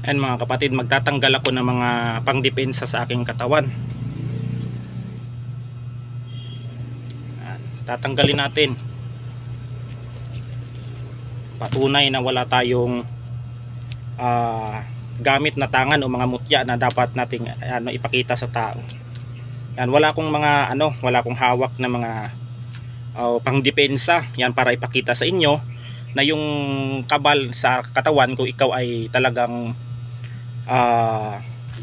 Ayan mga kapatid, magtatanggal ako ng mga pangdepensa sa aking katawan. Ayan, tatanggalin natin. Patunay na wala tayong gamit na tangan o mga mutya na dapat nating ipakita sa tao. Yan, wala akong wala akong hawak na mga pangdepensa. Yan, para ipakita sa inyo na yung kabal sa katawan ko, ikaw ay talagang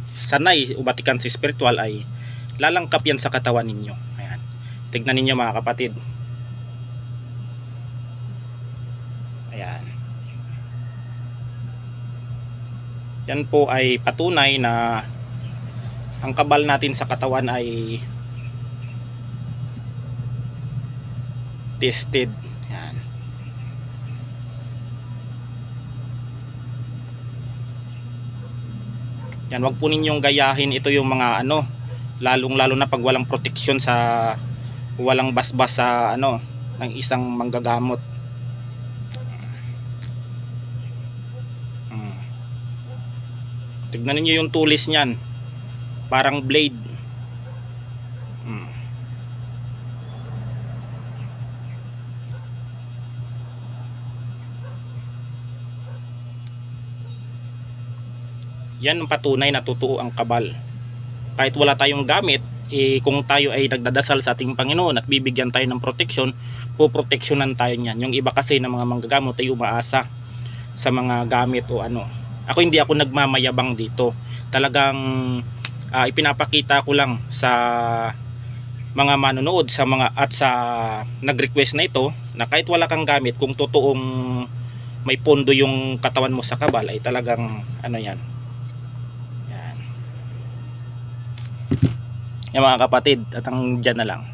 sanay ubatikan si spiritual, ay lalangkap yan sa katawan ninyo. Ayan, tignan ninyo mga kapatid. Ayan, yan po ay patunay na ang kabal natin sa katawan ay tested. Yan. Yan, wag po ninyong gayahin ito yung mga lalong lalo na pag walang proteksyon, sa walang basbas sa ng isang manggagamot. Tignan niyo yung tulis niyan, parang blade. Yan ang patunay na totoo ang kabal. Kahit wala tayong gamit, kung tayo ay nagdadasal sa ating Panginoon at bibigyan tayo ng proteksyon, poproteksyonan tayo niyan. Yung iba kasi ng mga manggagamot ay umaasa sa mga gamit o Ako hindi ako nagmamayabang dito. Talagang ipinapakita ko lang sa mga manonood, sa mga nag-request na ito, na kahit wala kang gamit, kung totoong may pondo yung katawan mo sa kabal, ay talagang yan. Yan mga kapatid, at dyan na lang.